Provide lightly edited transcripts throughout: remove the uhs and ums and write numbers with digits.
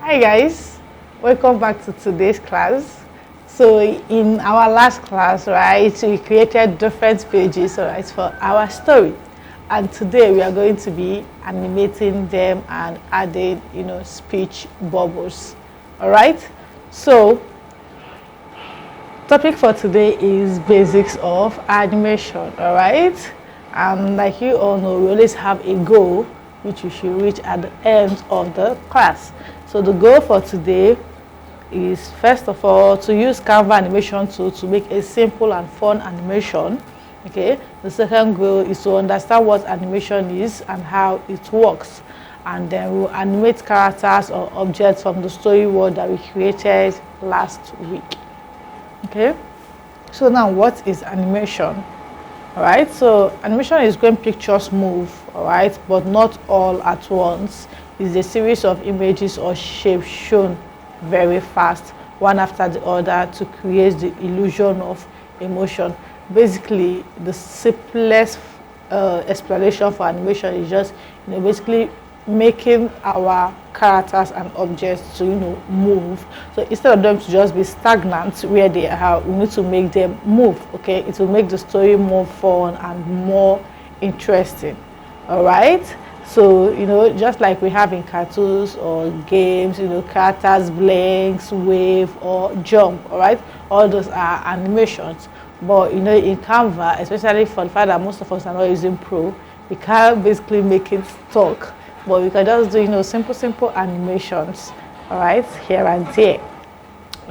Hi guys, welcome back to today's class. So in our last class, right, we created different pages, right, for our story. And today we are going to be animating them and adding, speech bubbles. All right. So topic for today is basics of animation. All right. And like you all know, we always have a goal which we should reach at the end of the class. So the goal for today is, first of all, to use Canva animation tool to make a simple and fun animation. Okay. The second goal is to understand what animation is and how it works. And then we'll animate characters or objects from the story world that we created last week. Okay. So now, what is animation? All right, so animation is when pictures move, all right, but not all at once. It's a series of images or shapes shown very fast, one after the other, to create the illusion of emotion. Basically, the simplest explanation for animation is just, basically making our characters and objects to move. So instead of them to just be stagnant where they are, we need to make them move. Okay, it will make the story more fun and more interesting. All right, so just like we have in cartoons or games, characters blinks, wave, or jump. All right, all those are animations. But in Canva, especially for the fact that most of us are not using Pro, we can't basically make it talk, but we can just do simple animations, all right, here and there.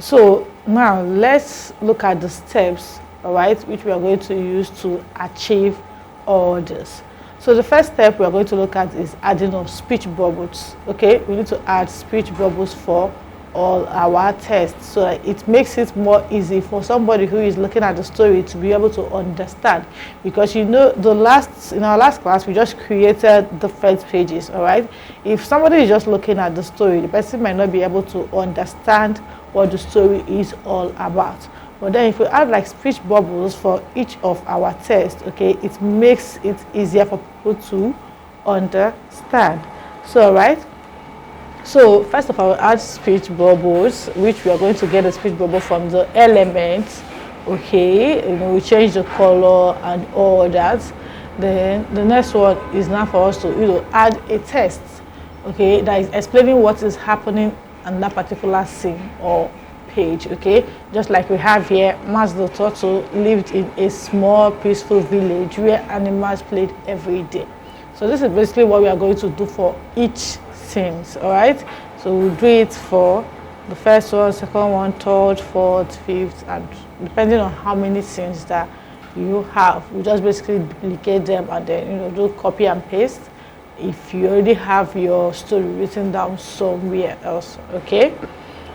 So now let's look at the steps, all right, which we are going to use to achieve all this. So the first step we are going to look at is adding of speech bubbles. Okay, we need to add speech bubbles for all our tests, so that it makes it more easy for somebody who is looking at the story to be able to understand. Because in our last class we just created the first pages. All right, if somebody is just looking at the story, the person might not be able to understand what the story is all about. But then if we add like speech bubbles for each of our tests, okay, it makes it easier for people to understand. So all right, so first of all, add speech bubbles, which we are going to get a speech bubble from the elements. Okay, we change the color and all that. Then the next one is now for us to add a text, okay, that is explaining what is happening in that particular scene or page. Okay, just like we have here, Max the turtle lived in a small peaceful village where animals played every day. So this is basically what we are going to do for each scenes. All right, so we'll do it for the first one, second one, third, fourth, fifth, and depending on how many scenes that you have, we just basically duplicate them and then do copy and paste if you already have your story written down somewhere else. Okay,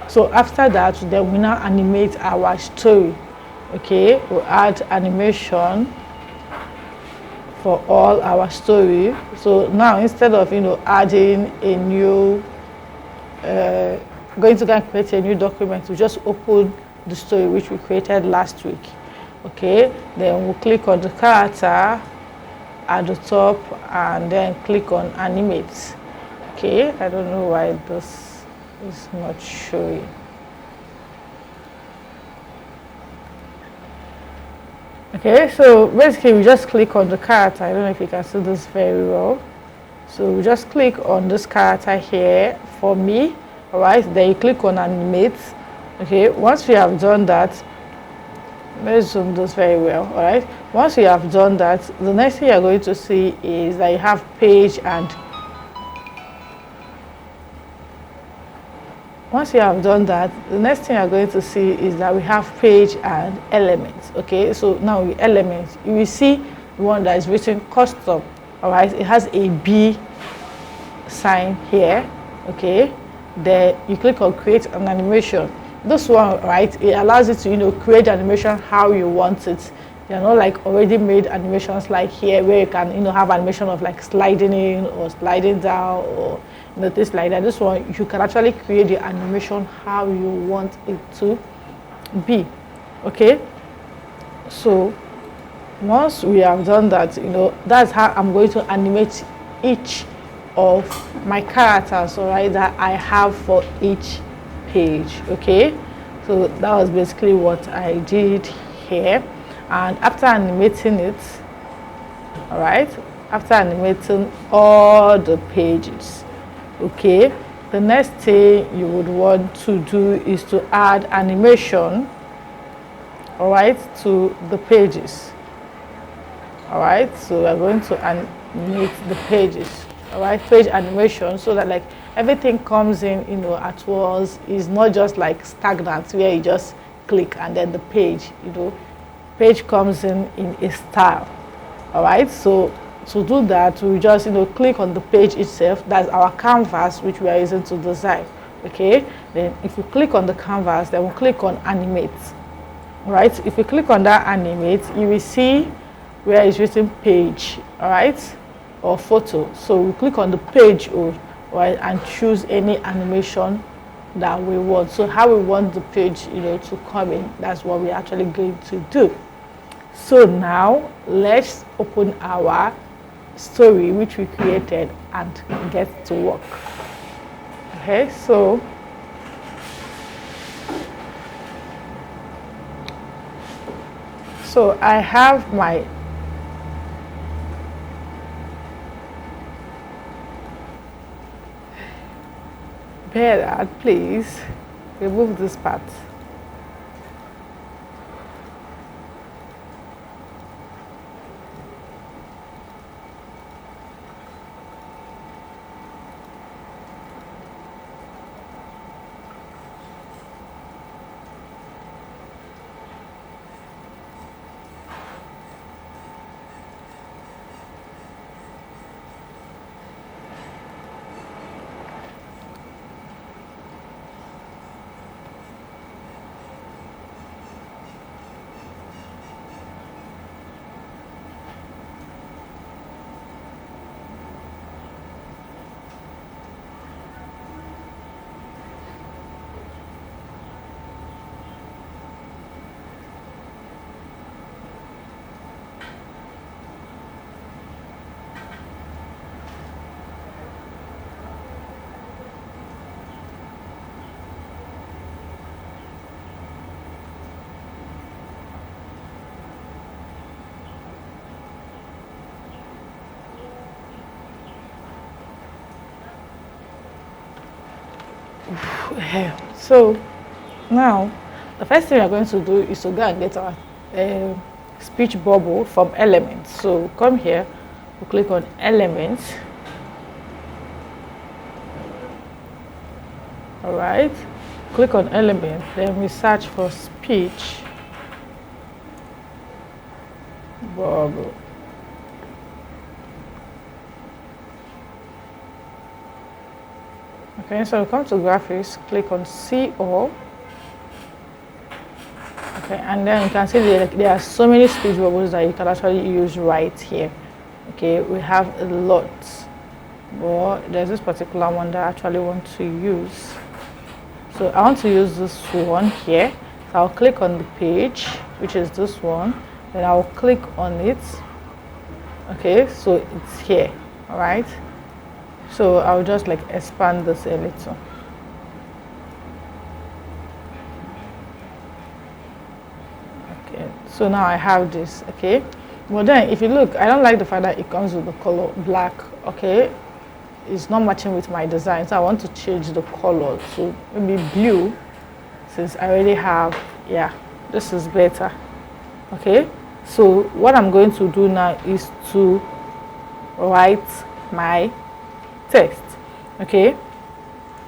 so after that, then we now animate our story. Okay, we'll add animation for all our story. So now, instead of adding a new going to go and create a new document, we just open the story which we created last week. Okay, then we'll click on the character at the top and then click on animate. Okay, I don't know why this is not showing. Okay, so basically we just click on the character. I don't know if you can see this very well. So we just click on this character here for me. All right, then you click on animate. Okay, once we have done that, let's zoom this very well. All right, once you have done that, the next thing you're going to see is that you have page and once you have done that, the next thing you're going to see is that we have page and elements. Okay, so now with elements, you will see the one that is written custom. All right, it has a B sign here. Okay, then you click on create an animation. This one, right, it allows you to create animation how you want it. They're not like already made animations like here where you can have animation of like sliding in or sliding down or things like that. This one, you can actually create the animation how you want it to be. Okay, so once we have done that, that's how I'm going to animate each of my characters, all right, that I have for each page. Okay, so that was basically what I did here. And after animating it, all right, after animating all the pages, okay, the next thing you would want to do is to add animation, all right, to the pages. All right, so we're going to animate the pages, all right, page animation, so that like everything comes in, you know, at once. Is not just like stagnant where you just click and then the page, you know, page comes in a style. All right, so to do that, we just, you know, click on the page itself. That's our canvas which we are using to design. Okay, then if you click on the canvas, then we'll click on animate. All right, if you click on that animate, you will see where it's written page, all right, or photo. So we click on the page, right, and choose any animation that we want. So how we want the page, you know, to come in, that's what we're actually going to do. So now let's open our story which we created and get to work. Okay, so I have my better, please remove this part. So now the first thing we're going to do is to go and get our speech bubble from elements. So come here, we click on elements. All right, click on element, then we search for speech bubble. Okay, so we come to graphics, click on see all. Okay, and then you can see there are so many speech bubbles that you can actually use right here. Okay, we have a lot, but there's this particular one that I actually want to use. So I want to use this one here. So I'll click on the page, which is this one, then I'll click on it. Okay, so it's here. All right, so I'll just like expand this a little. Okay, so now I have this. Okay, but then if you look, I don't like the fact that it comes with the color black. Okay, it's not matching with my design, so I want to change the color to maybe blue, since I already have, yeah, this is better. Okay, so what I'm going to do now is to write my text. Okay,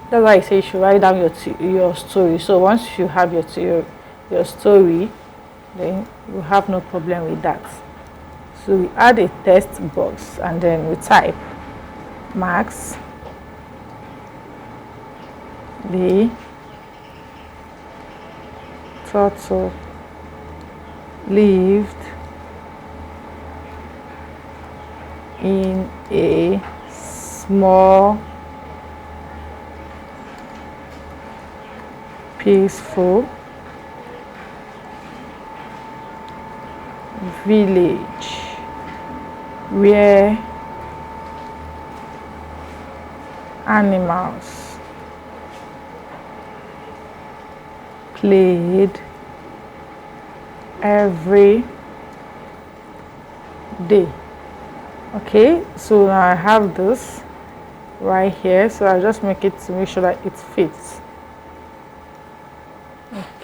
that's why I say you should write down your story. So once you have your story, then you have no problem with that. So we add a text box and then we type Max the turtle lived in a small, peaceful village where animals played every day. Okay, so now I have this right here, so I'll just make it to make sure that it fits.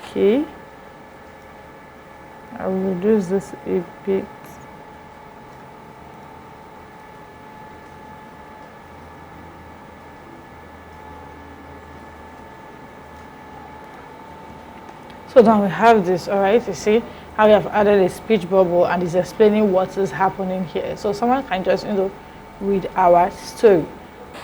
Okay, I'll reduce this a bit. So now we have this, all right. You see how we have added a speech bubble and it's explaining what is happening here. So someone can just, read our story.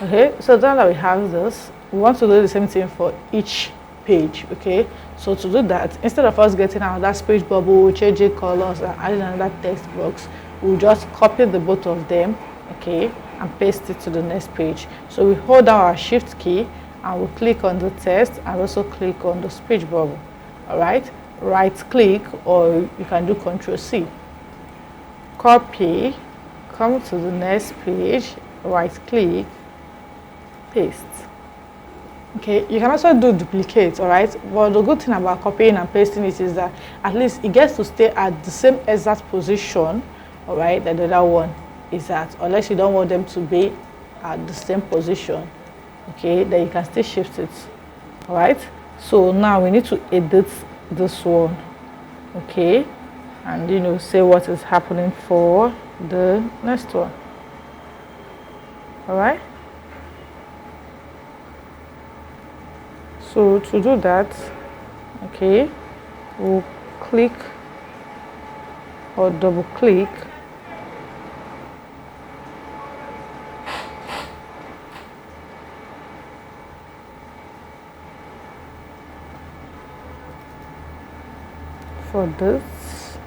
Okay, so now that we have this, we want to do the same thing for each page. Okay, so to do that, instead of us getting out that speech bubble, changing colors and adding another text box, we'll just copy the both of them, okay, and paste it to the next page. So we hold down our shift key and we'll click on the text and also click on the speech bubble. All right, right click, or you can do Ctrl+C. Copy, come to the next page, right click, paste. Okay, you can also do duplicate, all right, but the good thing about copying and pasting it is that at least it gets to stay at the same exact position, all right, that the other one is at, unless you don't want them to be at the same position. Okay, then you can still shift it. All right, so now we need to edit this one, okay, and say what is happening for the next one. All right, so to do that, okay, we'll click or double click for this,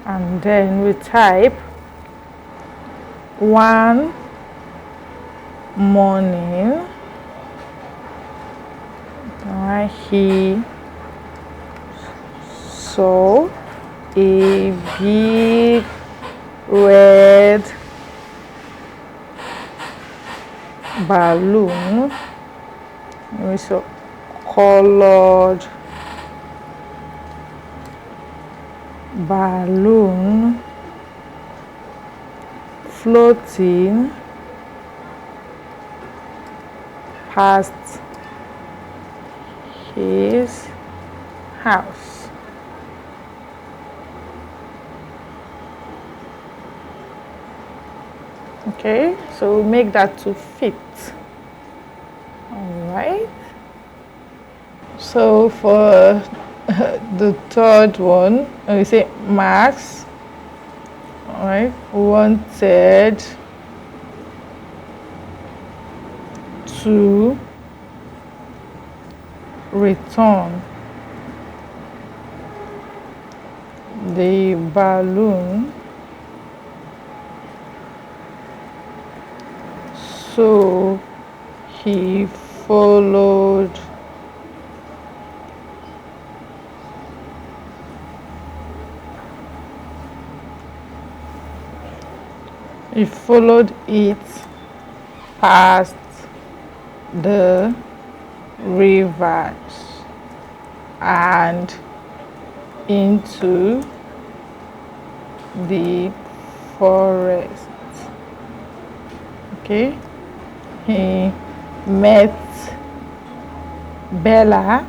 and then we type one morning he saw a big red balloon, we saw colored balloon floating past his house. Okay, so we make that to fit. All right, so for the third one, we say Max, all right, wanted to return the balloon, so he followed it past the rivers and into the forest. Okay, he met Bella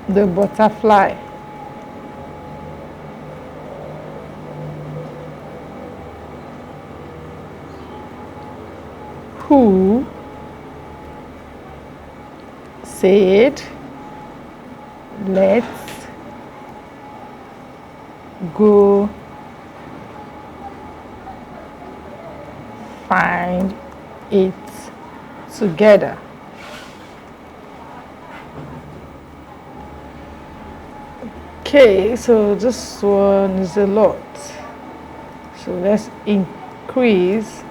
the butterfly, who said, "Let's go find it together." Okay, so this one is a lot. So let's increase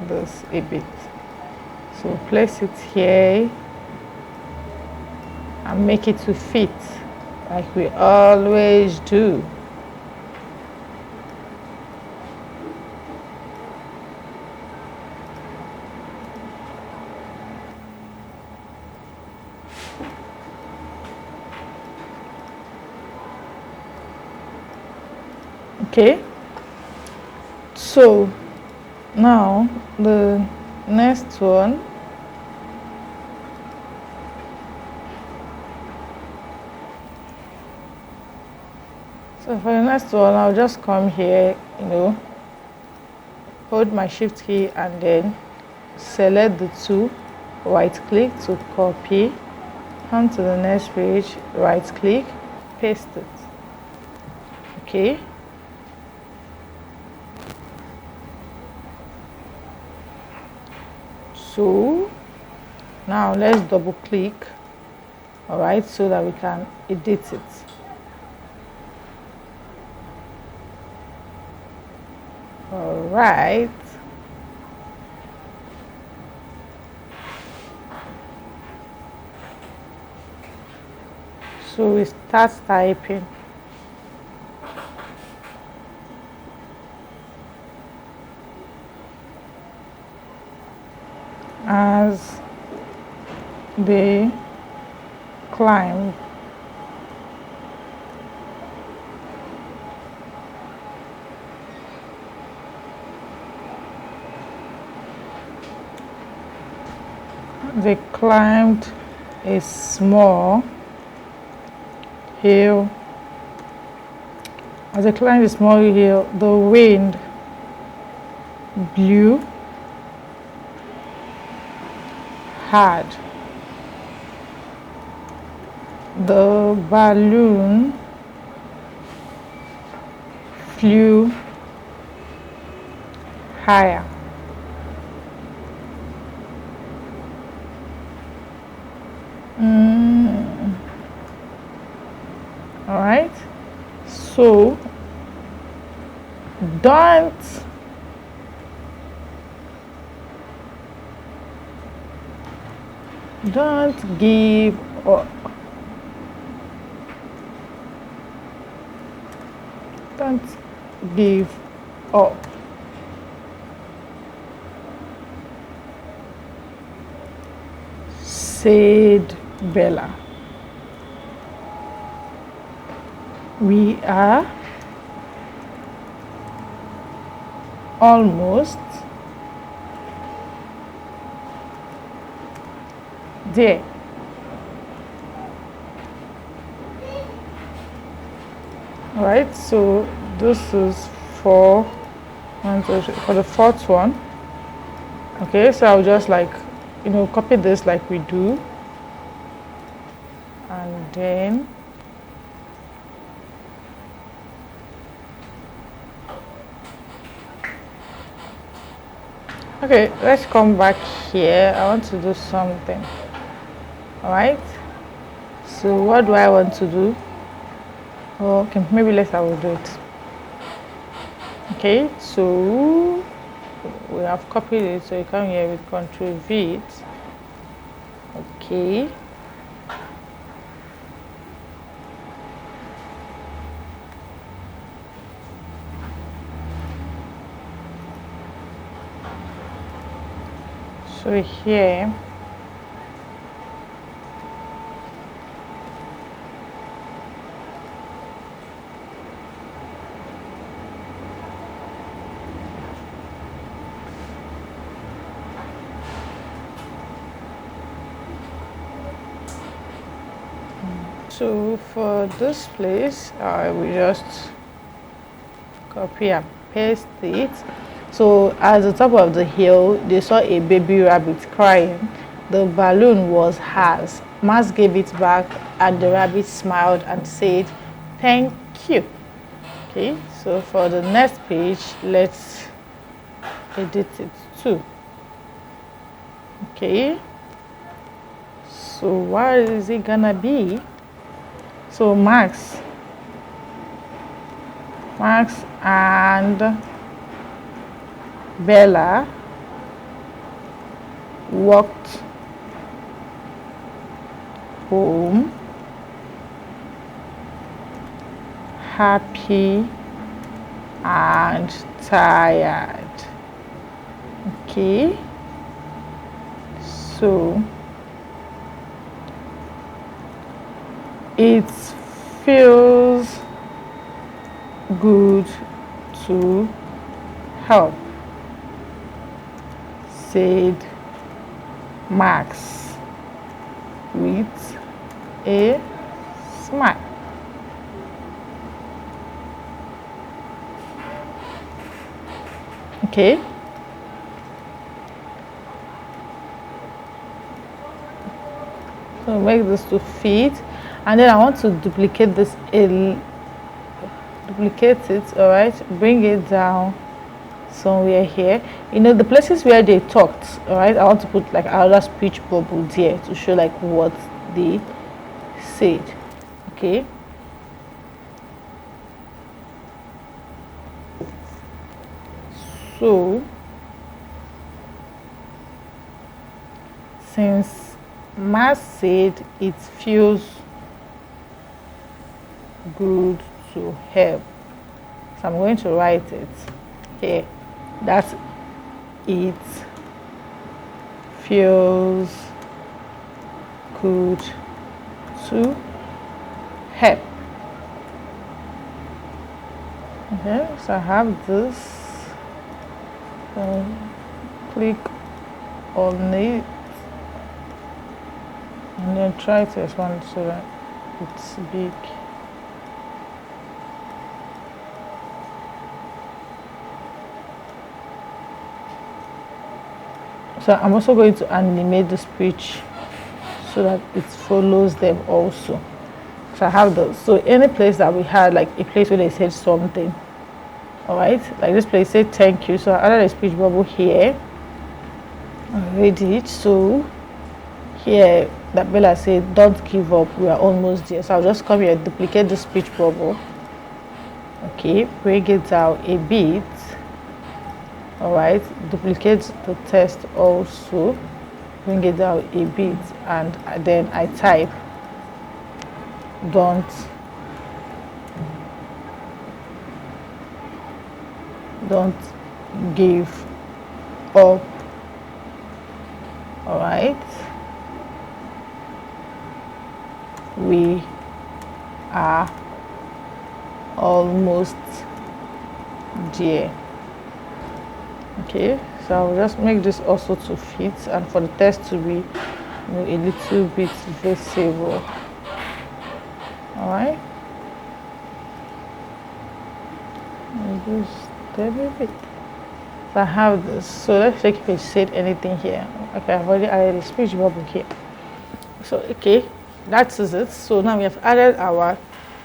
this a bit. So place it here and make it to fit like we always do. Okay, so now the next one, so for the next one I'll just come here, hold my shift key and then select the two, right click to copy, come to the next page, right click, paste it. Okay, so now let's double click, all right, so that we can edit it. All right, so we start typing. As they climb, they climbed a small hill. As they climbed a small hill, the wind blew hard. The balloon flew higher. All right, so don't give up. Don't give up. Said Bella. We are almost there. All right, so this is for the fourth one. Okay, so I'll just copy this like we do, and then okay, let's come back here. I want to do something. All right, so what do I want to do? Okay, maybe later I will do it. Okay, so we have copied it, so you come here with Ctrl V. Okay, so here so for this place I will just copy and paste it. So at the top of the hill they saw a baby rabbit crying. The balloon was hers. Max gave it back and the rabbit smiled and said thank you. Okay, so for the next page let's edit it too. Okay, so what is it gonna be? So Max and Bella walked home happy and tired. Okay, so it feels good to help, said Max with a smile. Okay. So make this to fit, and then I want to duplicate this, duplicate it. All right, bring it down somewhere here. You know, the places where they talked, all right, I want to put like another speech bubble there to show like what they said. Okay. So since Matt said it feels good to help, so I'm going to write it here, that it feels good to help. Okay, so I have this. Click on it and then try to expand it so that it's big. So I'm also going to animate the speech so that it follows them also. So I have those. So any place that we had like a place where they said something, all right, like this place said thank you, so I added a speech bubble here. I read it. So here that Bella said don't give up, we are almost there. So I'll just come here, duplicate the speech bubble. Okay, bring it down a bit. All right, duplicate the text also, bring it down a bit, and then I type don't give up. All right, we are almost there. Okay, so I'll just make this also to fit and for the text to be, you know, a little bit visible. All right, just a bit. So I have this. So let's check if it said anything here. Okay, I've already added a speech bubble here. So okay, that is it. So now we have added our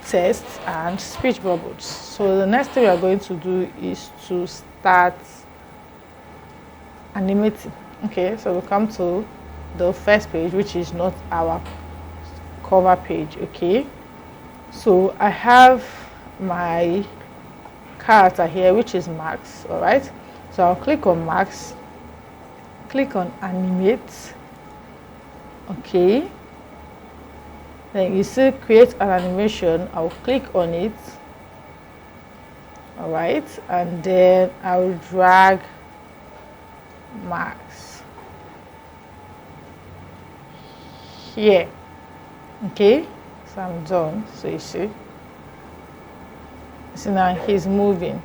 text and speech bubbles. So the next thing we are going to do is to start animating. Okay, so we'll come to the first page, which is not our cover page. Okay, so I have my character here, which is Max. All right, so I'll click on Max, click on animate. Okay, then you see create an animation. I'll click on it. All right, and then I'll drag Max here. Okay, so I'm done. So you see now he's moving.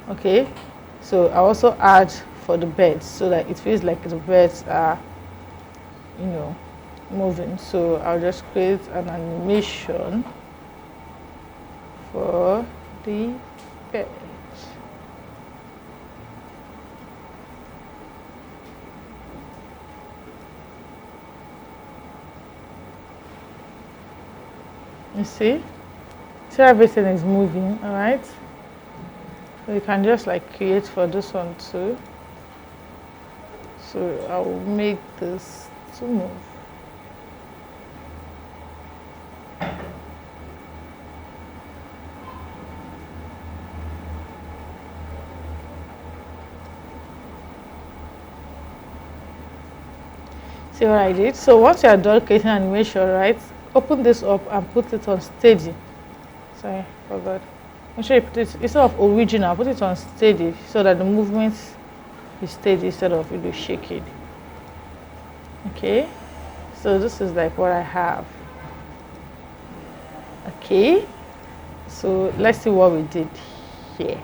Okay, so I also add for the birds so that it feels like the birds are, you know, moving. So I'll just create an animation for the birds. You see? So everything is moving, all right? So you can just like create for this one too. So I will make this to move. See what I did? So once you are done creating animation, right, open this up and put it on steady. Sorry, forgot. Make sure you put it, instead of original, put it on steady so that the movement is steady instead of it shaking. Okay, so this is like what I have. Okay, so let's see what we did here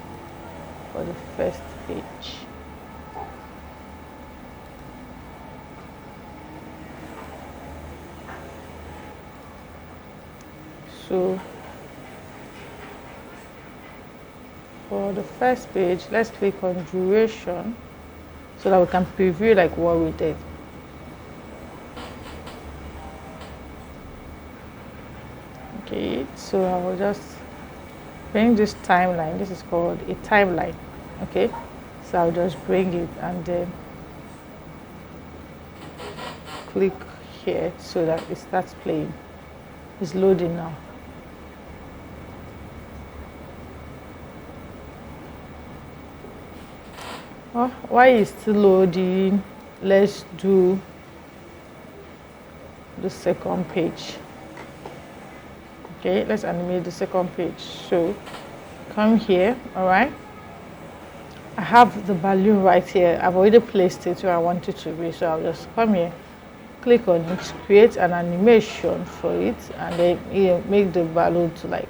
for the first page. So for the first page, let's click on duration so that we can preview like what we did. Okay, so I will just bring this timeline. This is called a timeline. Okay, so I'll just bring it and then click here so that it starts playing. It's loading now. Oh, while it's still loading, let's do the second page. Okay, let's animate the second page. So come here. All right, I have the balloon right here. I've already placed it where I want it to be, so I'll just come here, click on it, create an animation for it, and then make the balloon to like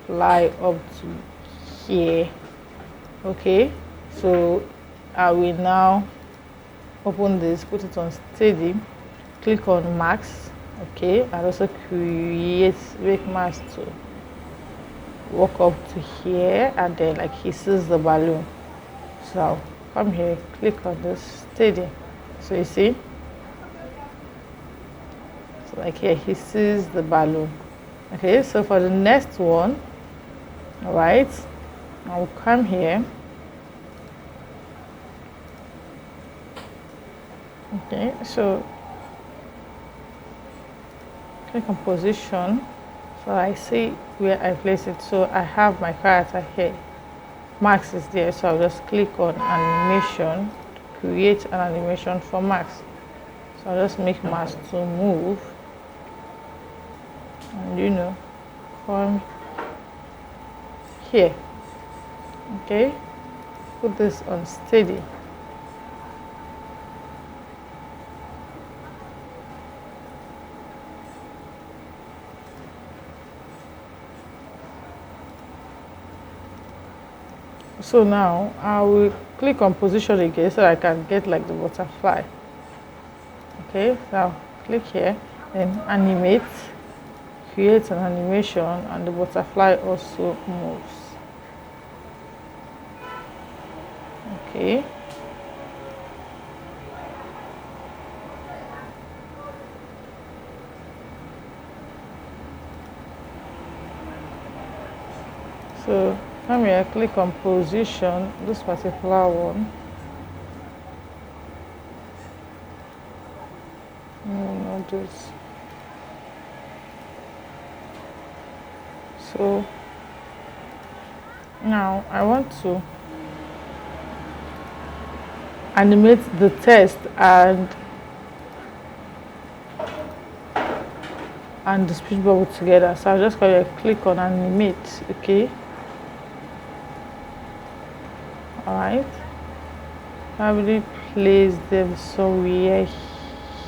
fly up to here. Okay, so I will now open this, put it on steady, click on max. Okay, and also make max to walk up to here, and then like he sees the balloon. So I'll come here, click on this steady. So you see, so like here he sees the balloon. Okay, so for the next one, all right, I'll come here. Okay, so click on position, so I see where I place it. So I have my character here, Max is there, so I'll just click on animation to create an animation for Max. So I'll just make Max to move, and come here. Okay, put this on steady. So now I will click on position again so I can get like the butterfly. Okay, now click here, then animate, create an animation, and the butterfly also moves. Okay. So come here, click on position, this particular one. No, not this. So now I want to animate the text and the speech bubble together. So I'll just click on animate. Okay. Alright, I will place them somewhere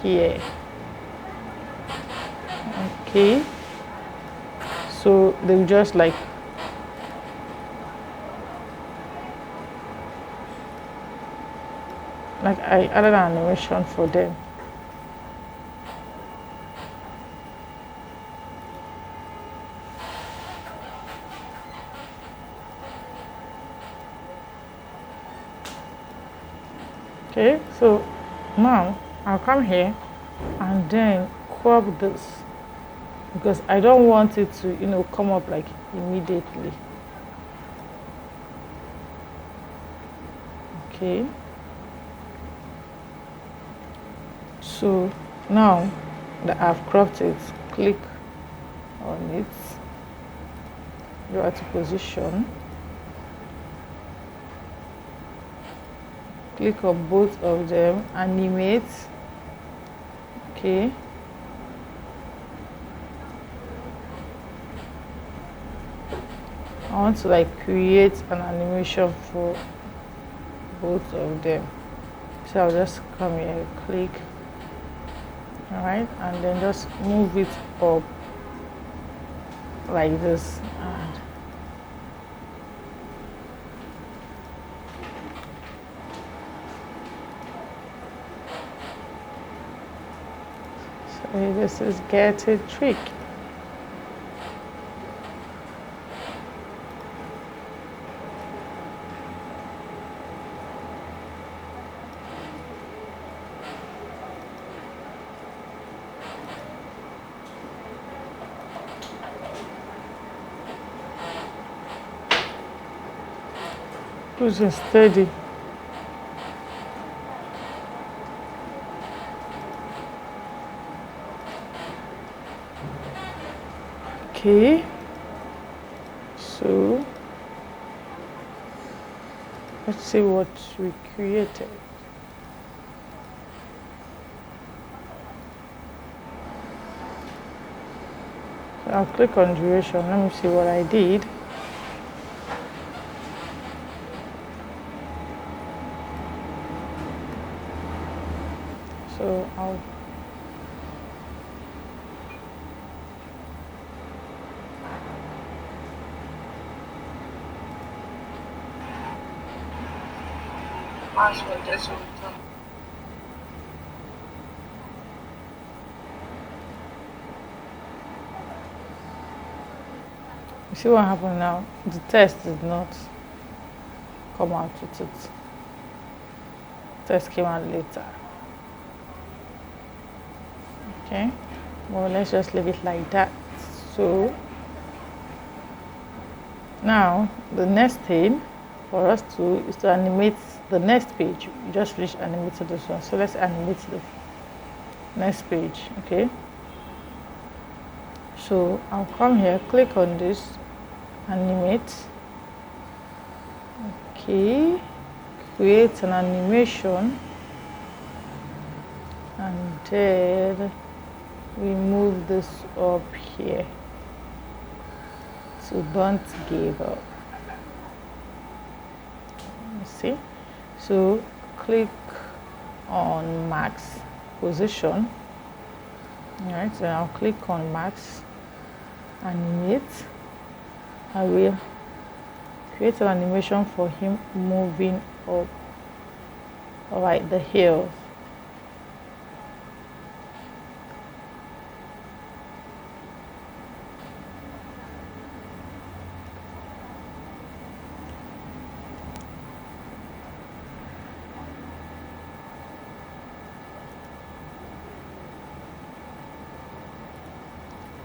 here. Okay, so they will just like I added an animation for them. Okay, so now I'll come here and then crop this because I don't want it to come up like immediately. Okay, so now that I've cropped it, click on it, go to position, click on both of them, animate. Okay, I want to create an animation for both of them, so I'll just come here, click, all right, and then just move it up like this, and So this is Get It Trick. Push it steady. Okay, so let's see what we created. So I'll click on duration. Let me see what I did. So I'll you see what happened now? The test did not come out with it. Test came out later. Okay, well, let's just leave it like that. So now the next thing for us to is to animate the next page. We just finished animating this one, so let's animate the next page. Okay, so I'll come here, click on this, animate. Okay, create an animation, and then we move this up here. So don't give up. You see? So click on max position. Alright, so I'll click on max, animate. I will create an animation for him moving up. Alright, the hill.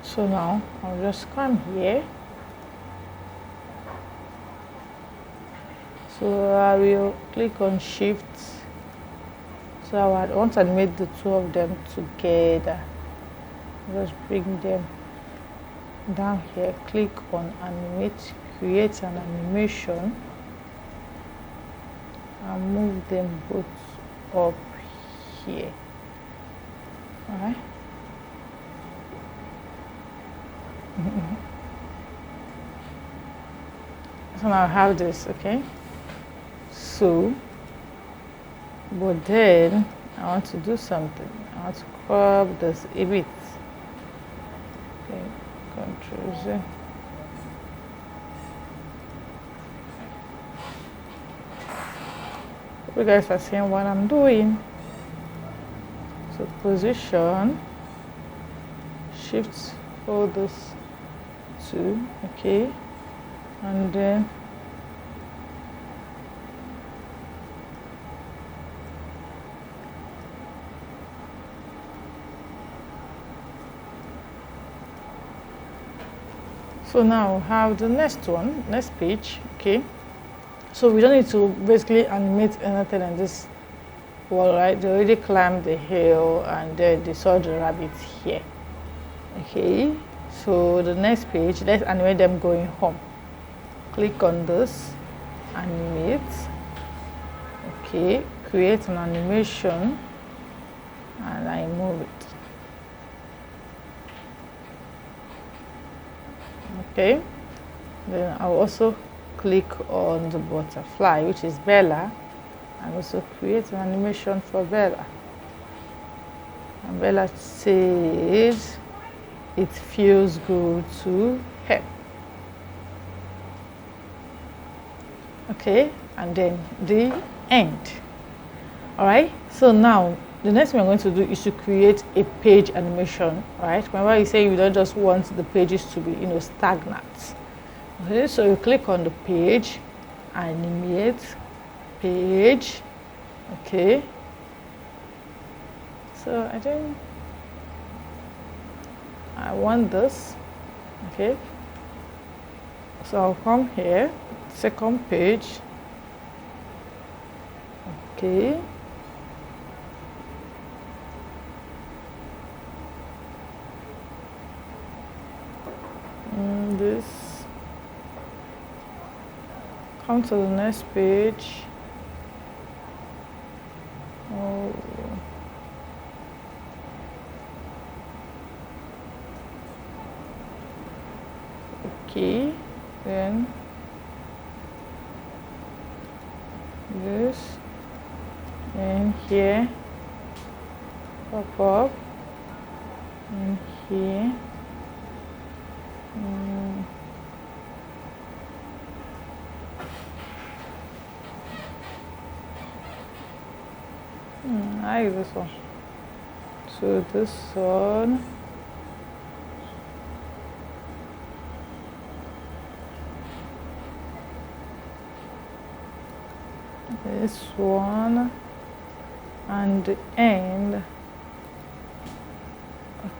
So now I'll just come here. So I will click on shift. So I want to animate the two of them together. Just bring them down here, click on animate, create an animation, and move them both up here. Alright. So now I have this, okay? So, but then I want to do something. I want to crop this a bit. Okay, Control Z. Hope you guys are seeing what I'm doing. So position, shift, hold this two, okay, and then so now we have the next one, next page, okay. So we don't need to basically animate anything in this wall, right? They already climbed the hill and then they saw the rabbit here. Okay, so the next page, let's animate them going home. Click on this, animate. Okay, create an animation, and I move it. Okay, then I'll also click on the butterfly, which is Bella, and also create an animation for Bella. And Bella says it feels good to help. Okay, and then the end. All right, so now the next thing we're going to do is to create a page animation, right? Remember you say you don't just want the pages to be, stagnant. Okay, so you click on the page, animate, page, okay. So I want this, okay. So I'll come here, second page, okay. This, come to the next page. Oh. Okay, then this, and here, pop up, and here. I like this one. So this one. This one. And the end.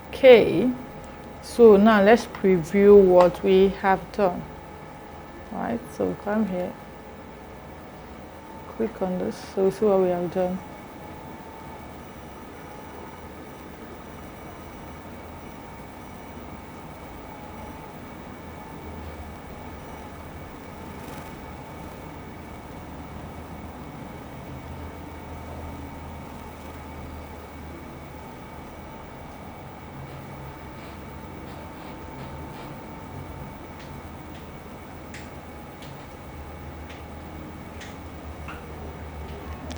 Okay. So now let's preview what we have done. Right, so come here, click on this, so we see what we have done.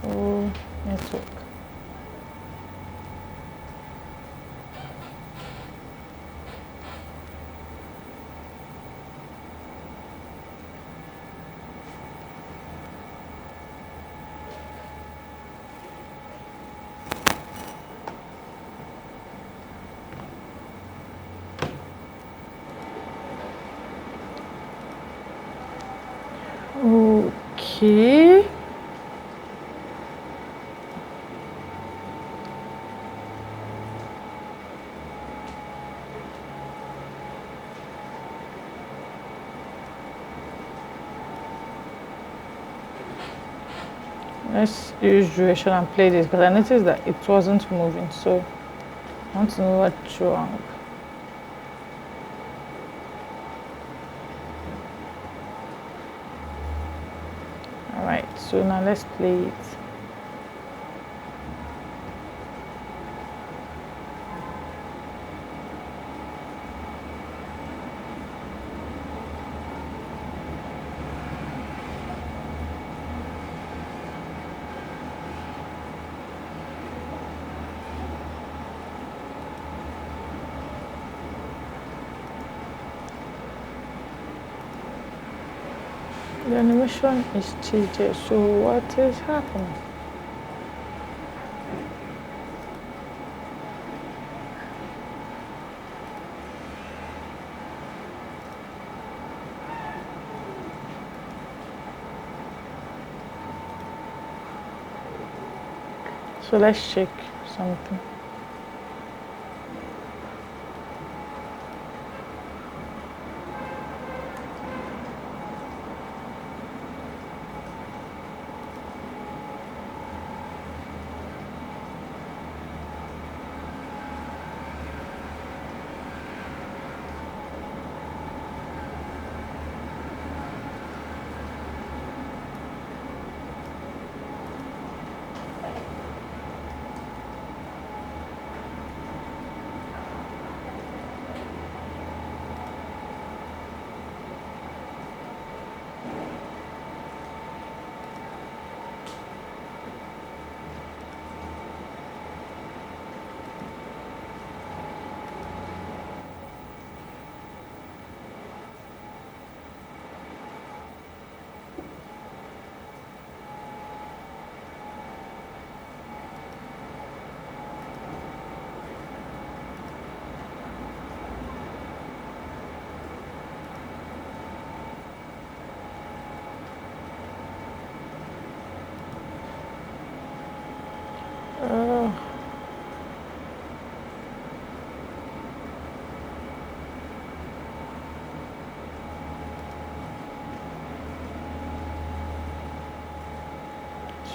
Oh, network. Okay. Let's use duration and play this because I noticed that it wasn't moving, so I want to know what's wrong. Alright, so now let's play it. The animation is changed, so what is happening? So let's check something.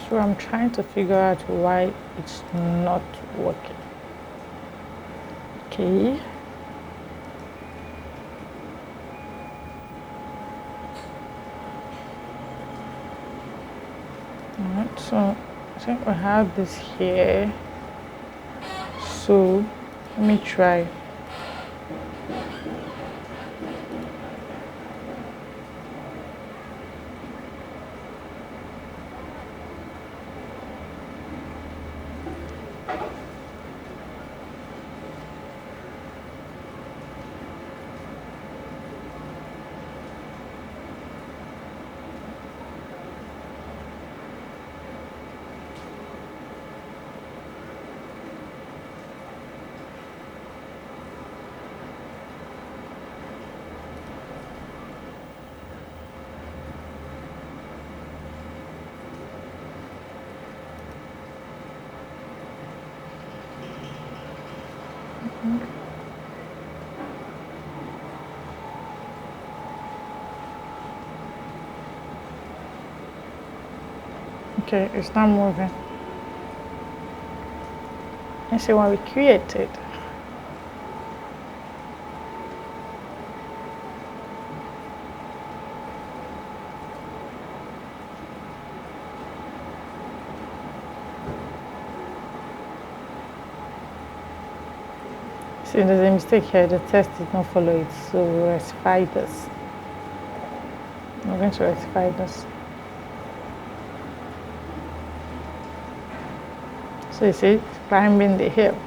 So I'm trying to figure out why it's not working. Okay. Alright, so I think we have this here. So let me try. Okay, it's not moving. And so when we create it, see there's a mistake here, the test did not follow it, so we'll rectify this. We're going to rectify this. So you see, climbing the hill.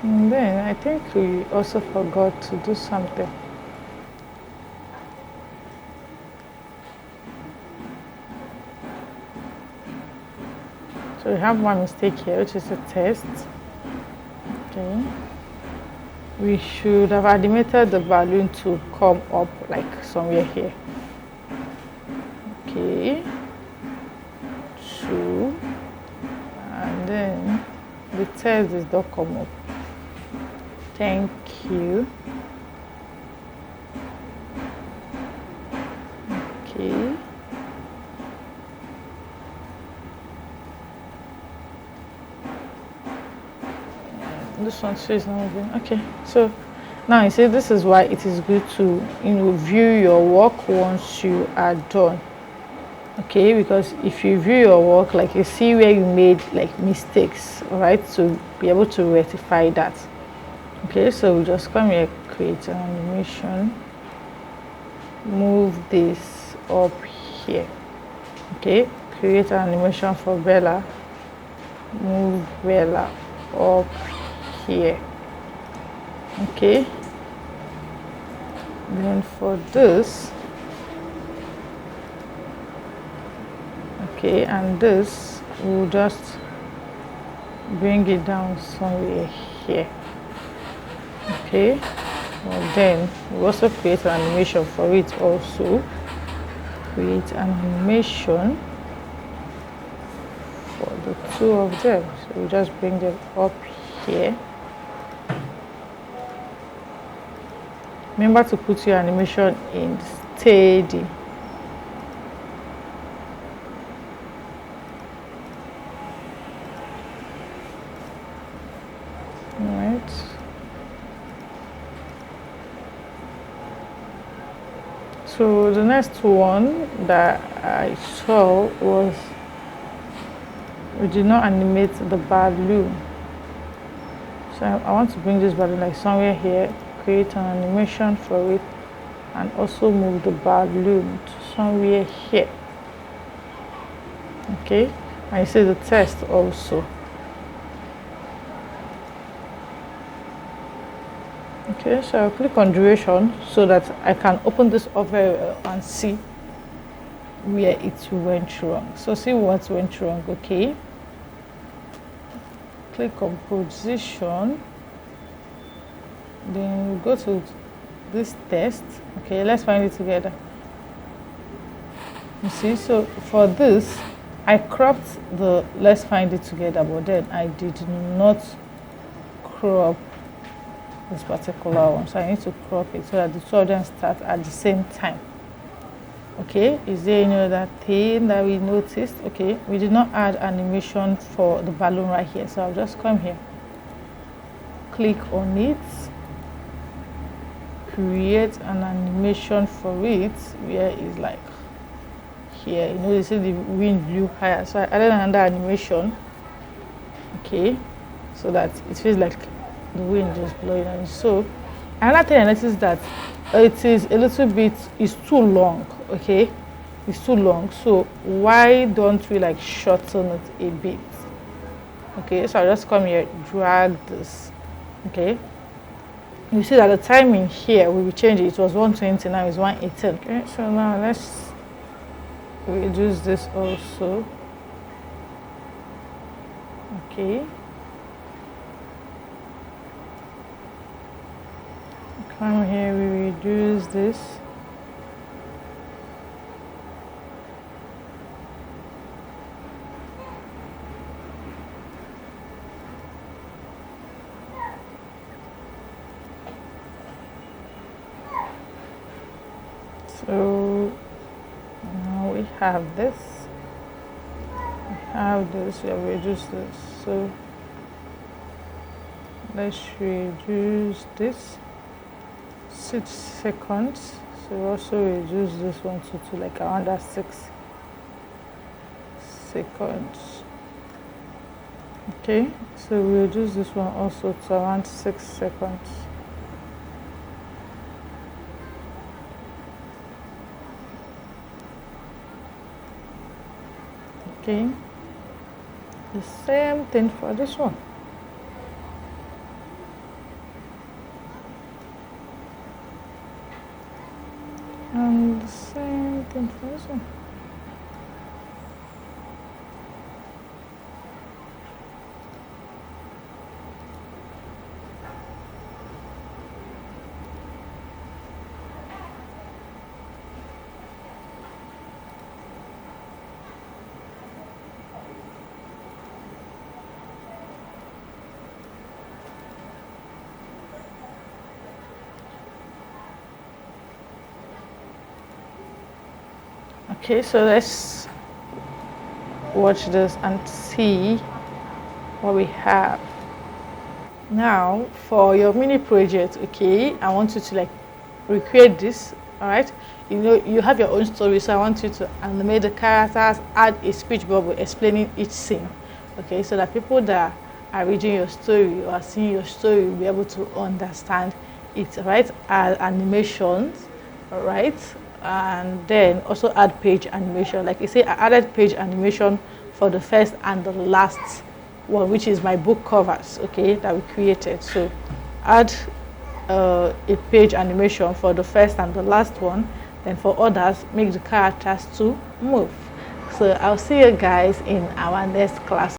And then I think we also forgot to do something. So we have one mistake here, which is a test. Okay. We should have animated the balloon to come up like somewhere here. Okay. 2. And then the test does not come up. Thank you. Okay. This one is not moving. Okay, so now you see this is why it is good to view your work once you are done. Okay, because if you view your work, like you see where you made like mistakes, right, to be able to rectify that. Okay, so we just come here, create an animation, move this up here. Okay, create an animation for Bella, move Bella up here. Okay, then for this, okay, and this we'll just bring it down somewhere here. Okay, well then we'll also create an animation for it. Also create an animation for the two of them, so we just bring them up here. Remember to put your animation in steady. Alright. So the next one that I saw was we did not animate the balloon. So I want to bring this balloon like somewhere here, create an animation for it, and also move the balloon to somewhere here. Okay, and you see the test also. Okay, so I'll click on duration so that I can open this up very well and see where it went wrong. So see what went wrong. Okay, click on position, then we go to this test. Okay, let's find it together. You see, so for this I cropped the let's find it together, but then I did not crop this particular one, so I need to crop it so that the two of them start at the same time. Okay, is there any other thing that we noticed? Okay, we did not add animation for the balloon right here, so I'll just come here, click on it, create an animation for it where it's like here. You know, you see the wind blew higher, so I added another animation. Okay, so that it feels like the wind just blowing on it. So another thing I noticed that it is a little bit, it's too long. Okay, it's too long, so why don't we like shorten it a bit? Okay, so I'll just come here, drag this. Okay, you see that the timing here we will change it. It was 120, now it's 118. Okay, so now let's reduce this also. Okay, come here, we reduce this. So now we have this, we have reduced this. So let's reduce this 6 seconds. So also reduce this one to like around that 6 seconds. Okay, so we reduce this one also to around 6 seconds. Okay, the same thing for this one. And the same thing for this one. Okay, so let's watch this and see what we have. Now for your mini project, okay, I want you to like recreate this. All right, you know you have your own story, so I want you to animate the characters, add a speech bubble explaining each scene. Okay, so that people that are reading your story or seeing your story will be able to understand it. Right, add animations. All right, and then also add page animation. Like you say, I added page animation for the first and the last one, which is my book covers, okay, that we created. So add a page animation for the first and the last one. Then for others, make the characters to move. So I'll see you guys in our next class.